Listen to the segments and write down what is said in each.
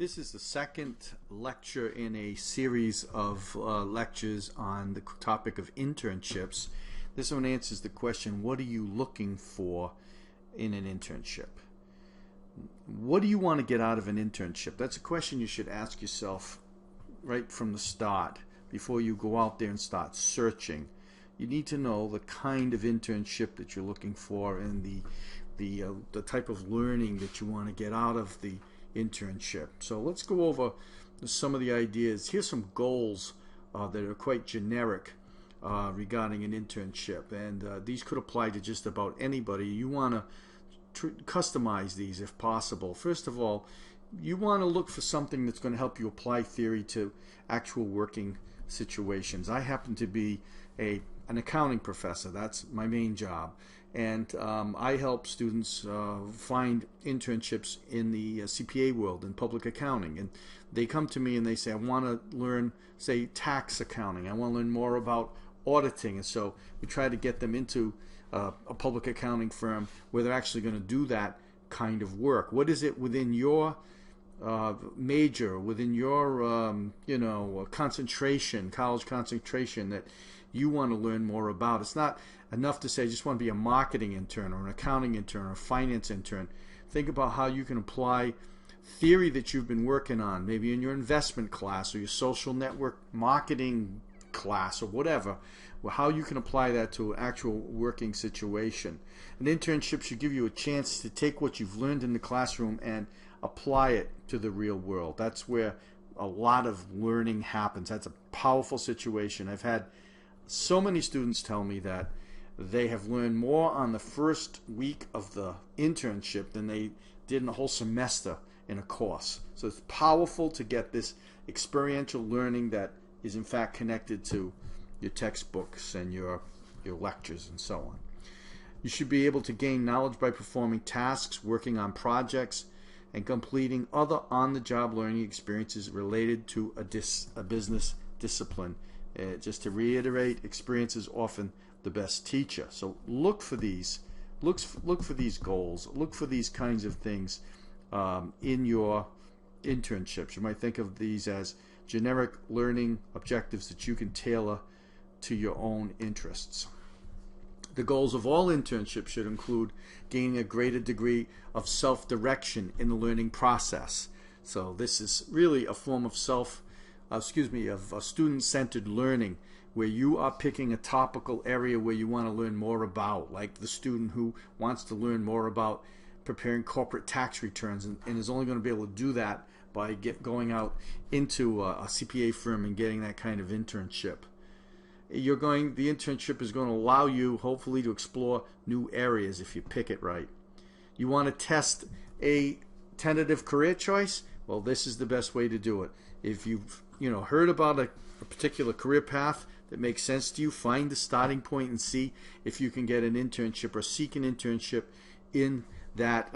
This is the second lecture in a series of lectures on the topic of internships. This one answers the question, what are you looking for in an internship? What do you want to get out of an internship? That's a question you should ask yourself right from the start before you go out there and start searching. You need to know the kind of internship that you're looking for and the type of learning that you want to get out of the internship. So let's go over some of the ideas. Here's some goals that are quite generic regarding an internship, and these could apply to just about anybody. You want to customize these if possible. First of all, you want to look for something that's going to help you apply theory to actual working situations. I happen to be an accounting professor. That's my main job. And I help students find internships in the CPA world, in public accounting. And they come to me and they say, I want to learn, say, tax accounting. I want to learn more about auditing. And so we try to get them into a public accounting firm where they're actually going to do that kind of work. What is it within your major, within your concentration, college concentration, that you want to learn more about? It's not enough to say I just want to be a marketing intern or an accounting intern or a finance intern. Think about how you can apply theory that you've been working on, maybe in your investment class or your social network marketing class or whatever, how you can apply that to an actual working situation. An internship should give you a chance to take what you've learned in the classroom and apply it to the real world. That's where a lot of learning happens. That's a powerful situation. I've had so many students tell me that they have learned more on the first week of the internship than they did in a whole semester in a course. So it's powerful to get this experiential learning that is in fact connected to your textbooks and your lectures and so on. You should be able to gain knowledge by performing tasks, working on projects, and completing other on-the-job learning experiences related to a business discipline. Just to reiterate, experience is often the best teacher. So look for these. Look for these goals. Look for these kinds of things in your internships. You might think of these as generic learning objectives that you can tailor to your own interests. The goals of all internships should include gaining a greater degree of self-direction in the learning process. So this is really a form of student-centered learning, where you are picking a topical area where you want to learn more about, like the student who wants to learn more about preparing corporate tax returns and is only going to be able to do that by going out into a CPA firm and getting that kind of internship. The internship is going to allow you, hopefully, to explore new areas if you pick it right. You want to test a tentative career choice? Well, this is the best way to do it. If you've heard about a particular career path that makes sense to you, find the starting point and see if you can get an internship or seek an internship in that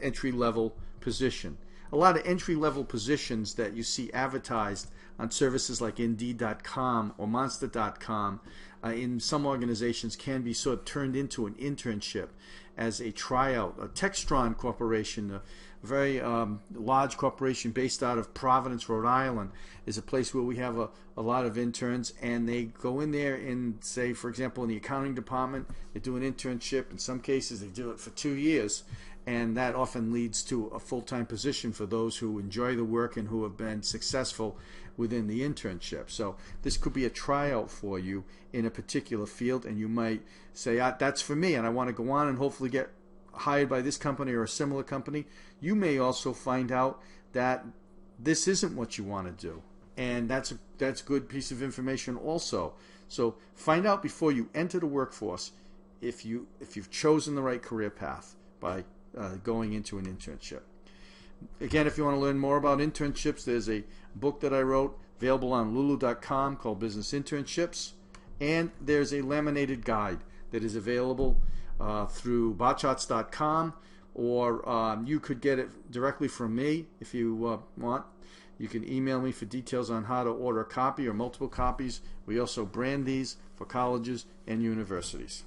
entry-level position. A lot of entry-level positions that you see advertised on services like Indeed.com or Monster.com in some organizations can be sort of turned into an internship as a tryout. A Textron Corporation, a very large corporation based out of Providence, Rhode Island, is a place where we have a lot of interns, and they go in there and, say, for example, in the accounting department, they do an internship. In some cases, they do it for 2 years, and that often leads to a full-time position for those who enjoy the work and who have been successful within the internship. So this could be a tryout for you in a particular field, and you might say, that's for me, and I want to go on and hopefully get hired by this company or a similar company. You may also find out that this isn't what you want to do, and that's a good piece of information also. So find out before you enter the workforce if you've chosen the right career path by going into an internship. Again, if you want to learn more about internships, there's a book that I wrote available on lulu.com called Business Internships, and there's a laminated guide that is available through botshots.com, or you could get it directly from me if you want. You can email me for details on how to order a copy or multiple copies. We also brand these for colleges and universities.